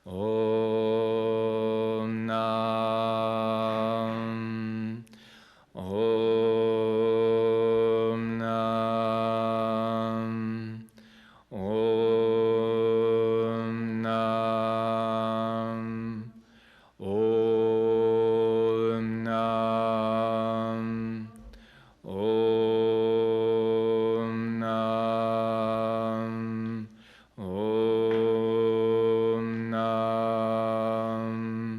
Om Nam. Om Nam. Om Nam. Om Nam. Om Nam. Om Nam.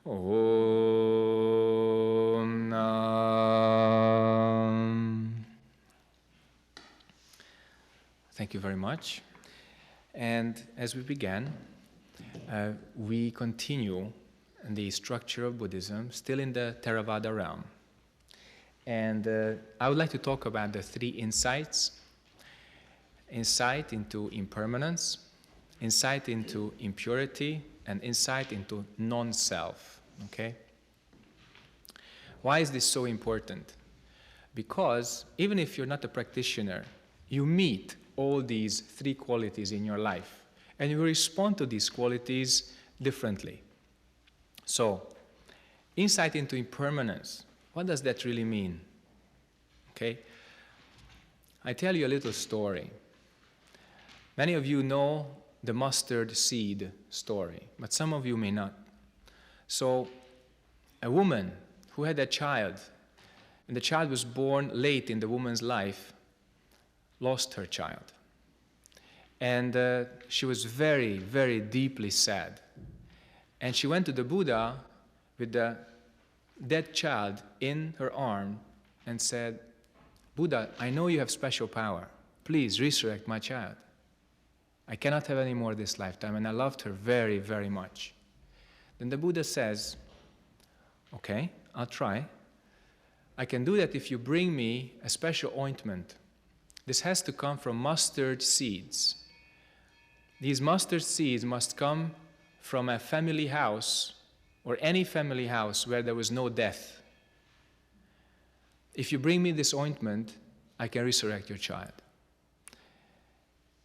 Om Nam. Thank you very much. And as we began, we continue the structure of Buddhism, still in the Theravada realm. And I would like to talk about the three insights. Insight into impermanence, insight into impurity, and insight into non-self, okay? Why is this so important? Because even if you're not a practitioner, you meet all these three qualities in your life, and you respond to these qualities differently. So, insight into impermanence, what does that really mean? Okay? I tell you a little story. Many of you know the mustard seed story, but some of you may not. So, a woman who had a child, and the child was born late in the woman's life, lost her child. And she was very, very deeply sad. And she went to the Buddha with the dead child in her arm and said, Buddha, I know you have special power. Please resurrect my child. I cannot have any more this lifetime, and I loved her very, very much. Then the Buddha says, okay, I'll try. I can do that if you bring me a special ointment. This has to come from mustard seeds. These mustard seeds must come from a family house, or any family house where there was no death. If you bring me this ointment, I can resurrect your child.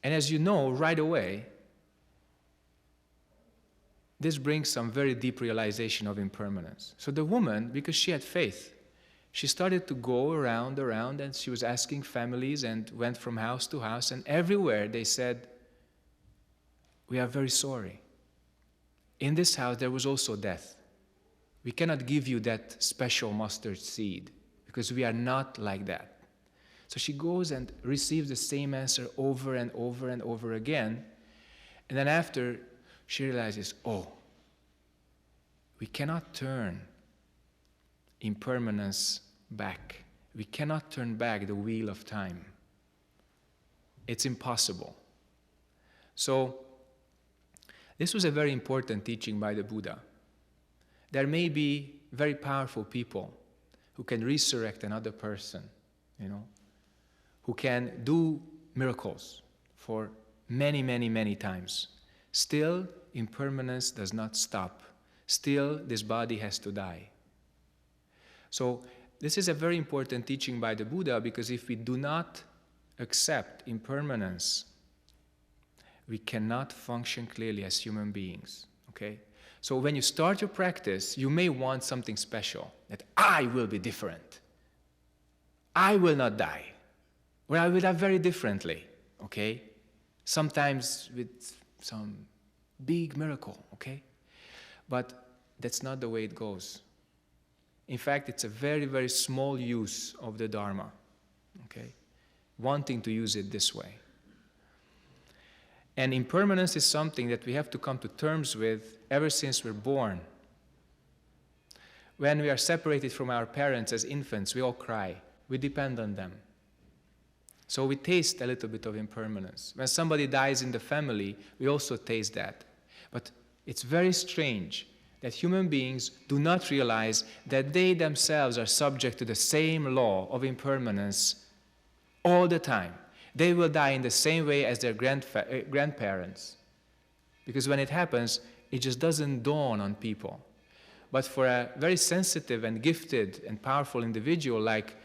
And as you know, right away, this brings some very deep realization of impermanence. So the woman, because she had faith, she started to go around, and she was asking families and went from house to house, and everywhere they said, we are very sorry. In this house there was also death. We cannot give you that special mustard seed because we are not like that. So she goes and receives the same answer over and over and over again. And then after, she realizes, oh, we cannot turn impermanence back. We cannot turn back the wheel of time. It's impossible. So, this was a very important teaching by the Buddha. There may be very powerful people who can resurrect another person, who can do miracles for many, many, many times. Still, impermanence does not stop. Still, this body has to die. So, this is a very important teaching by the Buddha, because if we do not accept impermanence, we cannot function clearly as human beings, okay? So when you start your practice, you may want something special, that I will be different. I will not die. Or I will die very differently, okay? Sometimes with some big miracle, okay? But that's not the way it goes. In fact, it's a very, very small use of the Dharma, okay? Wanting to use it this way. And impermanence is something that we have to come to terms with ever since we're born. When we are separated from our parents as infants, we all cry. We depend on them. So we taste a little bit of impermanence. When somebody dies in the family, we also taste that. But it's very strange that human beings do not realize that they themselves are subject to the same law of impermanence all the time. They will die in the same way as their grandparents. Because when it happens, it just doesn't dawn on people. But for a very sensitive and gifted and powerful individual like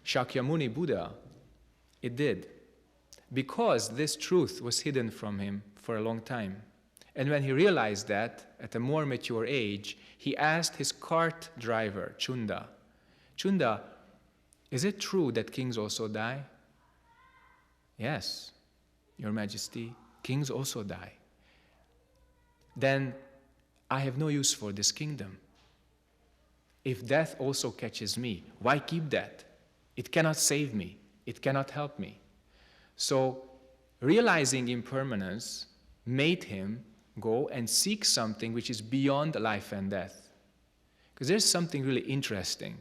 Shakyamuni Buddha, it did. Because this truth was hidden from him for a long time. And when he realized that, at a more mature age, he asked his cart driver, Chunda, Chunda, is it true that kings also die? Yes, Your Majesty, kings also die. Then I have no use for this kingdom. If death also catches me, why keep that? It cannot save me. It cannot help me. So realizing impermanence made him go and seek something which is beyond life and death. Because there's something really interesting.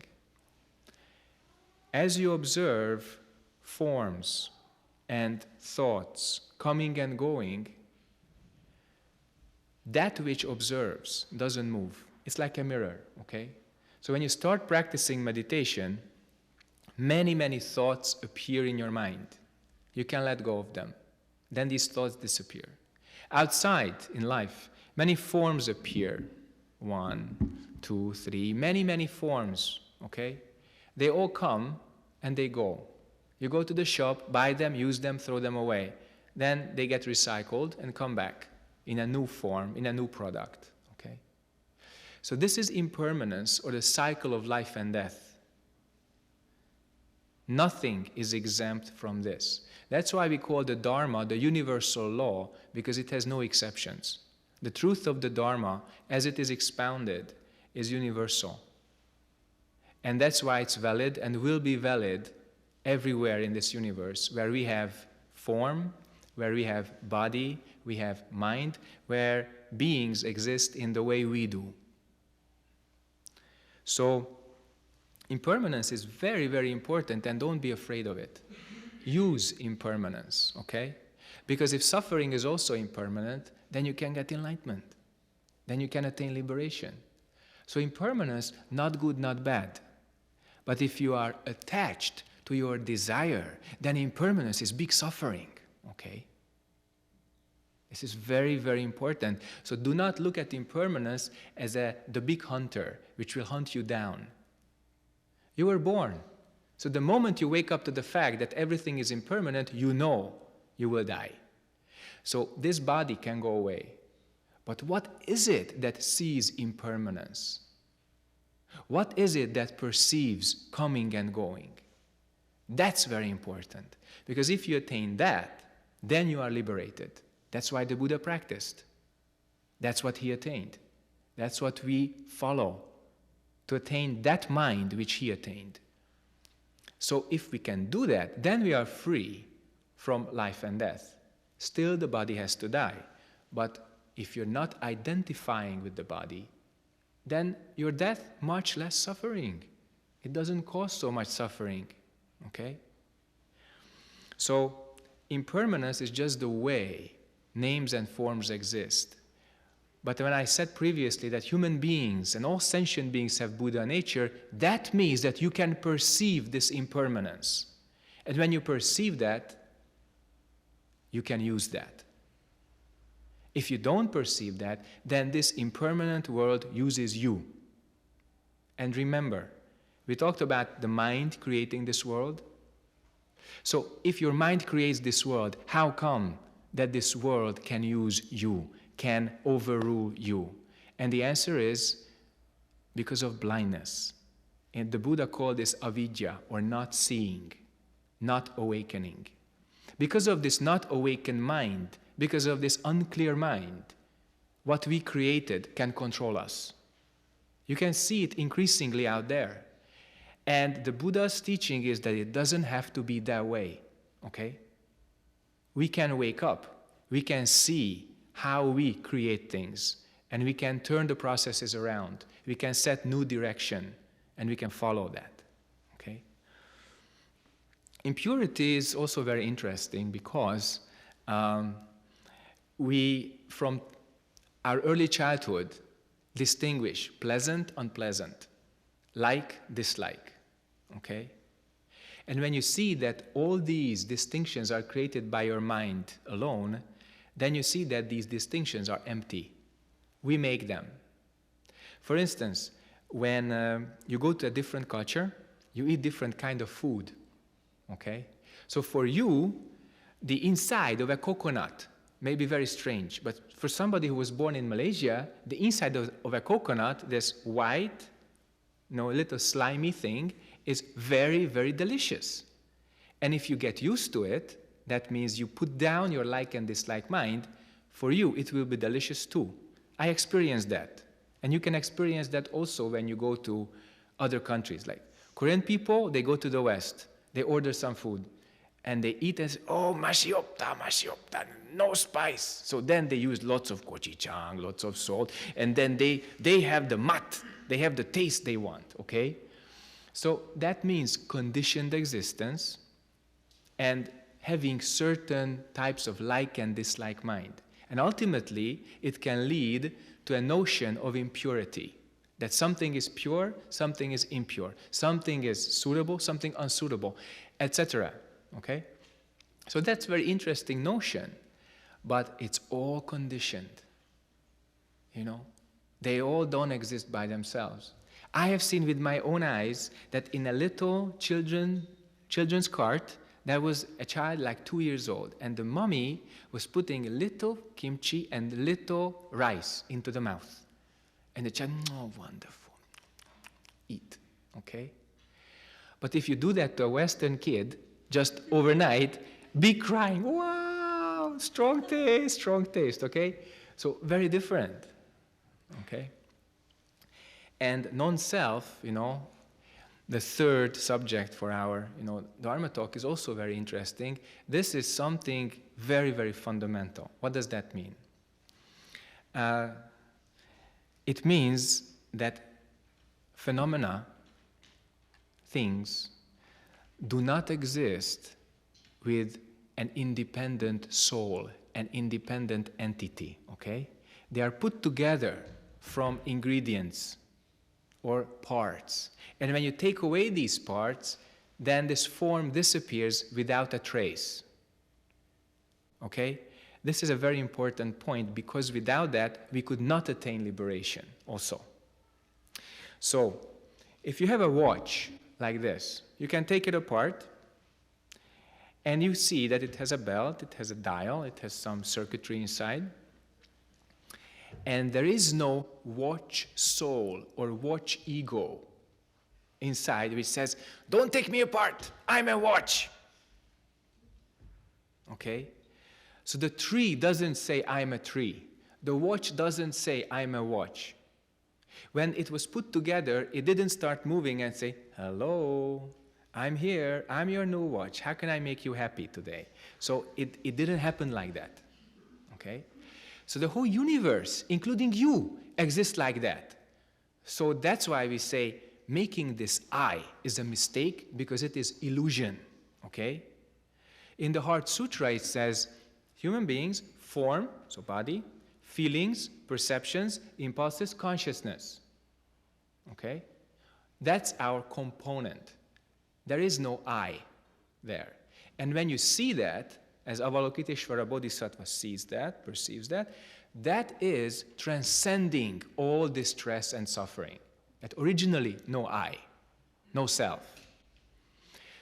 As you observe forms and thoughts coming and going, that which observes doesn't move. It's like a mirror, okay? So when you start practicing meditation, many, many thoughts appear in your mind. You can let go of them. Then these thoughts disappear. Outside in life, many forms appear. 1, 2, 3, many, many forms, okay? They all come and they go. You go to the shop, buy them, use them, throw them away. Then they get recycled and come back in a new form, in a new product, okay? So this is impermanence, or the cycle of life and death. Nothing is exempt from this. That's why we call the Dharma the universal law, because it has no exceptions. The truth of the Dharma, as it is expounded, is universal. And that's why it's valid and will be valid everywhere in this universe, where we have form, where we have body, we have mind, where beings exist in the way we do. So impermanence is very, very important, and don't be afraid of it. Use impermanence, okay? Because if suffering is also impermanent, then you can get enlightenment. Then you can attain liberation. So impermanence, not good, not bad. But if you are attached to your desire, then impermanence is big suffering, okay? This is very, very important. So do not look at impermanence as the big hunter, which will hunt you down. You were born. So the moment you wake up to the fact that everything is impermanent, you know you will die. So this body can go away. But what is it that sees impermanence? What is it that perceives coming and going? That's very important. Because if you attain that, then you are liberated. That's why the Buddha practiced. That's what he attained. That's what we follow, to attain that mind which he attained. So if we can do that, then we are free from life and death. Still, the body has to die. But if you're not identifying with the body, then your death, much less suffering. It doesn't cause so much suffering, okay? So impermanence is just the way names and forms exist. But when I said previously that human beings and all sentient beings have Buddha nature, that means that you can perceive this impermanence. And when you perceive that, you can use that. If you don't perceive that, then this impermanent world uses you. And remember, we talked about the mind creating this world. So if your mind creates this world, how come that this world can use you, can overrule you? And the answer is because of blindness. And the Buddha called this avidya, or not seeing, not awakening. Because of this not awakened mind, because of this unclear mind, what we created can control us. You can see it increasingly out there. And the Buddha's teaching is that it doesn't have to be that way, okay? We can wake up, we can see how we create things, and we can turn the processes around. We can set new direction, and we can follow that, okay? Impurity is also very interesting because we, from our early childhood, distinguish pleasant, unpleasant, like, dislike, okay? And when you see that all these distinctions are created by your mind alone, then you see that these distinctions are empty. We make them. For instance, when you go to a different culture, you eat different kind of food, okay? So for you, the inside of a coconut may be very strange, but for somebody who was born in Malaysia, the inside of a coconut, this white, little slimy thing, is very, very delicious. And if you get used to it, that means you put down your like and dislike mind, for you it will be delicious too. I experienced that. And you can experience that also when you go to other countries. Like Korean people, they go to the West, they order some food, and they eat and say, oh, mashiopta, no spice. So then they use lots of gochujang, lots of salt, and then they have the mat, they have the taste they want, okay? So that means conditioned existence and having certain types of like and dislike mind. And ultimately, it can lead to a notion of impurity, that something is pure, something is impure, something is suitable, something unsuitable, etc. Okay? So that's a very interesting notion, but it's all conditioned. They all don't exist by themselves. I have seen with my own eyes that in a little children's cart, there was a child like 2 years old, and the mommy was putting a little kimchi and little rice into the mouth. And the child, oh, wonderful, eat, okay? But if you do that to a Western kid, just overnight, be crying, wow, strong taste, okay? So very different, okay? And non-self, the third subject for our, Dharma talk is also very interesting. This is something very, very fundamental. What does that mean? It means that phenomena, things, do not exist with an independent soul, an independent entity, okay? They are put together from ingredients or parts. And when you take away these parts, then this form disappears without a trace. Okay? This is a very important point, because without that, we could not attain liberation also. So, if you have a watch like this, you can take it apart, and you see that it has a belt, it has a dial, it has some circuitry inside, and there is no watch soul or watch ego inside which says, don't take me apart, I'm a watch. Okay? So the tree doesn't say, I'm a tree. The watch doesn't say, I'm a watch. When it was put together, it didn't start moving and say, hello, I'm here, I'm your new watch, how can I make you happy today? So it didn't happen like that. Okay? So the whole universe, including you, exists like that. So that's why we say making this I is a mistake, because it is illusion, okay? In the Heart Sutra it says, human beings form, so body, feelings, perceptions, impulses, consciousness, okay? That's our component. There is no I there. And when you see that, as Avalokiteshvara Bodhisattva sees that, perceives that, that is transcending all distress and suffering. That originally no I, no self.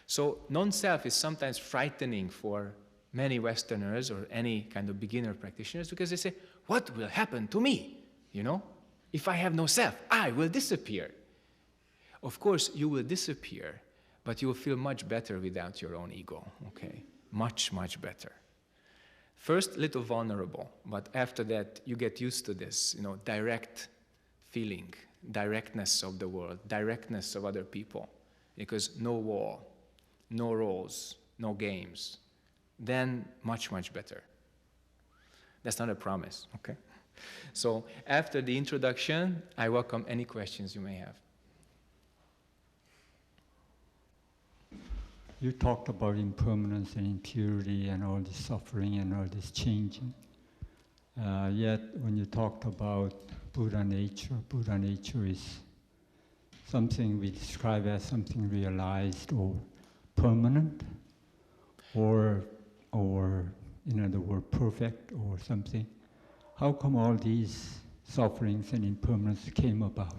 So non-self is sometimes frightening for many Westerners or any kind of beginner practitioners, because they say, what will happen to me? If I have no self, I will disappear. Of course, you will disappear, but you will feel much better without your own ego, okay? Much, much better. First, little vulnerable, but after that, you get used to this, direct feeling, directness of the world, directness of other people, because no wall, no roles, no games. Then much, much better. That's not a promise, okay? So after the introduction, I welcome any questions you may have. You talked about impermanence and impurity and all this suffering and all this changing. Yet when you talked about Buddha nature is something we describe as something realized or permanent, or in other words, perfect or something. How come all these sufferings and impermanence came about?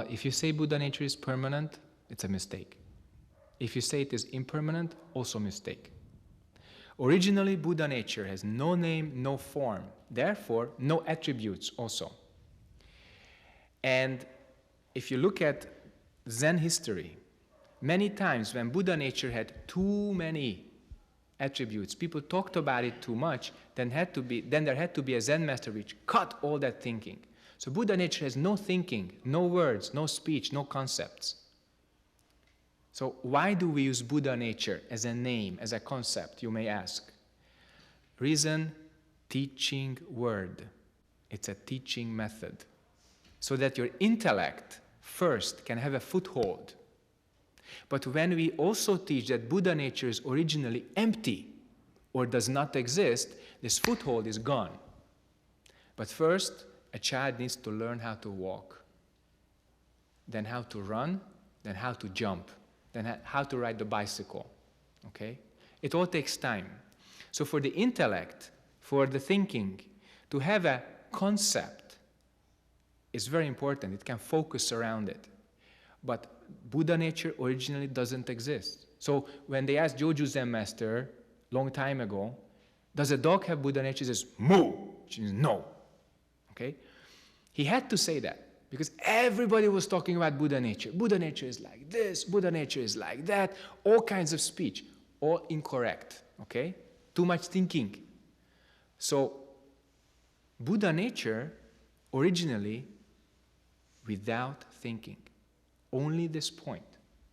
If you say Buddha nature is permanent, it's a mistake. If you say it is impermanent, also a mistake. Originally, Buddha nature has no name, no form, therefore no attributes also. And if you look at Zen history, many times when Buddha nature had too many attributes, people talked about it too much, then there had to be a Zen master which cut all that thinking. So Buddha nature has no thinking, no words, no speech, no concepts. So why do we use Buddha nature as a name, as a concept, you may ask? Reason, teaching word. It's a teaching method. So that your intellect first can have a foothold. But when we also teach that Buddha nature is originally empty or does not exist, this foothold is gone. But first, a child needs to learn how to walk, then how to run, then how to jump, then how to ride the bicycle, okay? It all takes time. So for the intellect, for the thinking, to have a concept is very important. It can focus around it. But Buddha nature originally doesn't exist. So when they asked Joju Zen master long time ago, does a dog have Buddha nature? He says, moo. She says, no. Okay? He had to say that because everybody was talking about Buddha nature. Buddha nature is like this, Buddha nature is like that, all kinds of speech, all incorrect. Okay? Too much thinking. So Buddha nature originally without thinking. Only this point.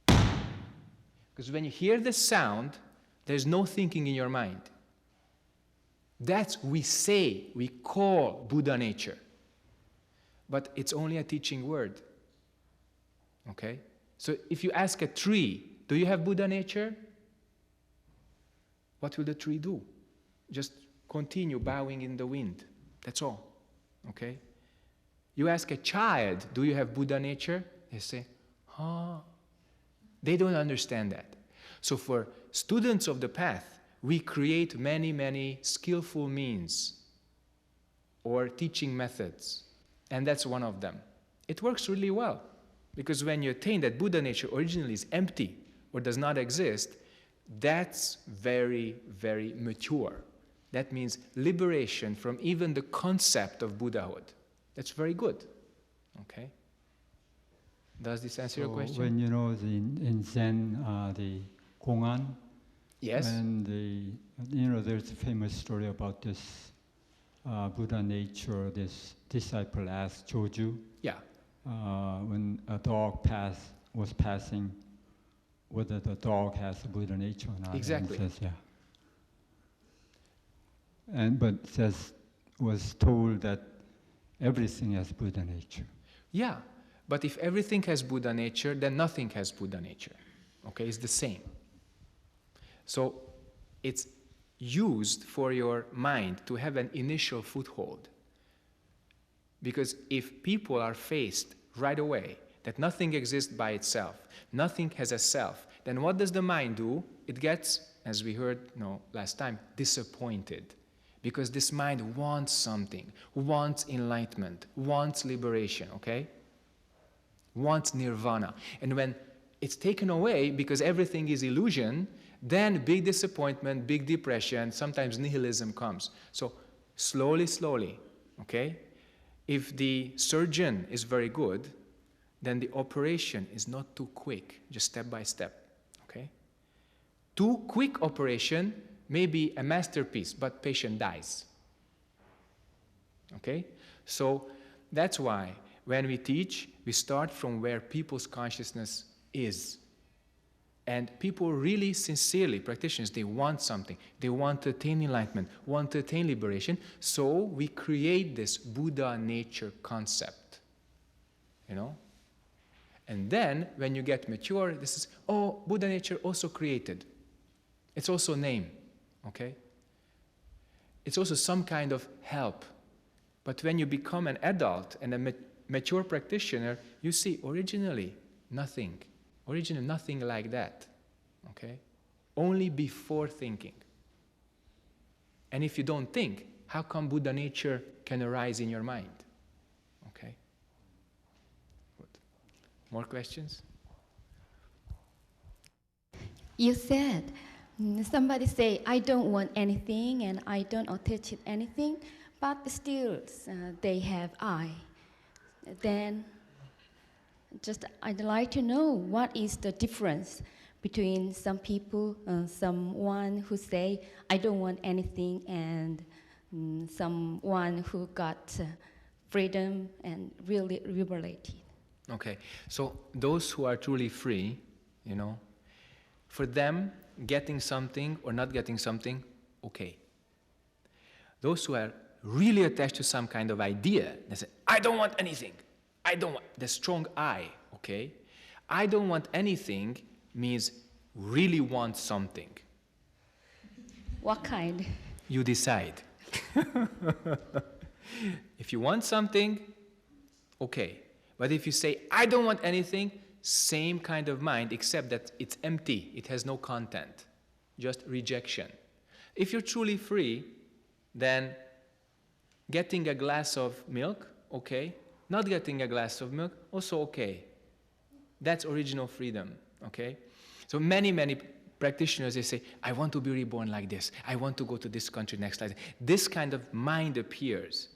Because when you hear the sound, there's no thinking in your mind. That's we call Buddha nature. But it's only a teaching word. Okay? So if you ask a tree, do you have Buddha nature? What will the tree do? Just continue bowing in the wind. That's all. Okay? You ask a child, do you have Buddha nature? They say, they don't understand that. So for students of the path, we create many, many skillful means or teaching methods, and that's one of them. It works really well, because when you attain that Buddha nature originally is empty or does not exist, that's very, very mature. That means liberation from even the concept of Buddhahood. That's very good, okay? Does this answer your question? When you know in Zen, the Gwan-eum, yes. And there's a famous story about this Buddha nature. This disciple asked Joju, yeah, when a dog was passing, whether the dog has a Buddha nature or not. Exactly. And he says, yeah. But was told that everything has Buddha nature. Yeah. But if everything has Buddha nature, then nothing has Buddha nature. Okay, it's the same. So it's used for your mind to have an initial foothold. Because if people are faced right away that nothing exists by itself, nothing has a self, then what does the mind do? It gets, as we heard last time, disappointed. Because this mind wants something, wants enlightenment, wants liberation, okay? Wants nirvana. And when it's taken away because everything is illusion, then big disappointment, big depression, sometimes nihilism comes. So slowly, slowly, okay? If the surgeon is very good, then the operation is not too quick, just step by step, okay? Too quick operation may be a masterpiece, but patient dies, okay? So that's why when we teach, we start from where people's consciousness is. And people really sincerely, practitioners, they want something. They want to attain enlightenment, want to attain liberation. So we create this Buddha nature concept, And then when you get mature, this is, Buddha nature also created. It's also a name, okay? It's also some kind of help. But when you become an adult and a mature practitioner, you see originally nothing like that, okay? Only before thinking. And if you don't think, how come Buddha nature can arise in your mind? Okay? Good. More questions? You said Somebody say, I don't want anything and I don't attach to anything, but still they have I. Then I'd like to know what is the difference between some people, someone who say, I don't want anything, and someone who got freedom and really liberated. Okay, so those who are truly free, for them, getting something or not getting something, okay. Those who are really attached to some kind of idea, they say, I don't want anything. I don't want, the strong I, okay? I don't want anything means really want something. What kind? You decide. If you want something, okay. But if you say, I don't want anything, same kind of mind, except that it's empty, it has no content, just rejection. If you're truly free, then getting a glass of milk, okay. Not getting a glass of milk, also okay. That's original freedom, okay. So many practitioners, they say, I want to be reborn like this. I want to go to this country next life. This kind of mind appears.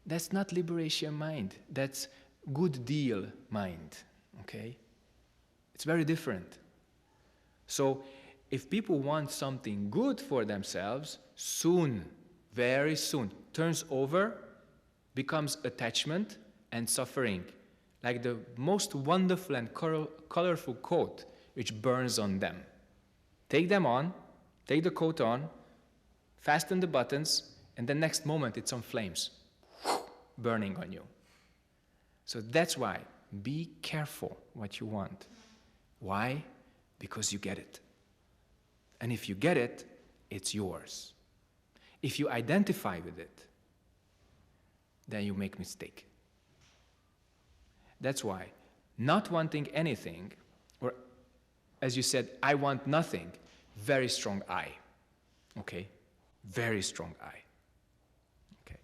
That's not liberation mind. That's good deal mind, okay? It's very different. So if people want something good for themselves, soon, very soon, turns over, becomes attachment and suffering, like the most wonderful and colorful coat which burns on them. Take them on, take the coat on, fasten the buttons, and the next moment it's on flames, burning on you. So that's why, be careful what you want. Why? Because you get it. And if you get it, it's yours. If you identify with it, then you make mistake. That's why not wanting anything, or as you said, I want nothing, very strong I, okay? Very strong I, okay?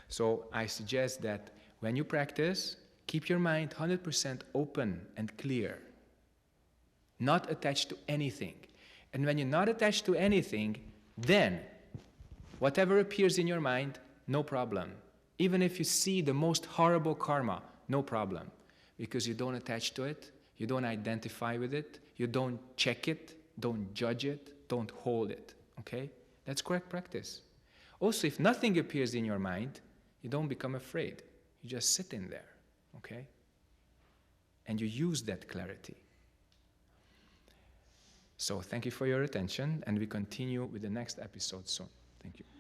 So I suggest that when you practice, keep your mind 100% open and clear, not attached to anything. And when you're not attached to anything, then whatever appears in your mind, no problem. Even if you see the most horrible karma, no problem. Because you don't attach to it, you don't identify with it, you don't check it, don't judge it, don't hold it, okay? That's correct practice. Also, if nothing appears in your mind, you don't become afraid. You just sit in there, okay? And you use that clarity. So thank you for your attention, and we continue with the next episode soon. Thank you.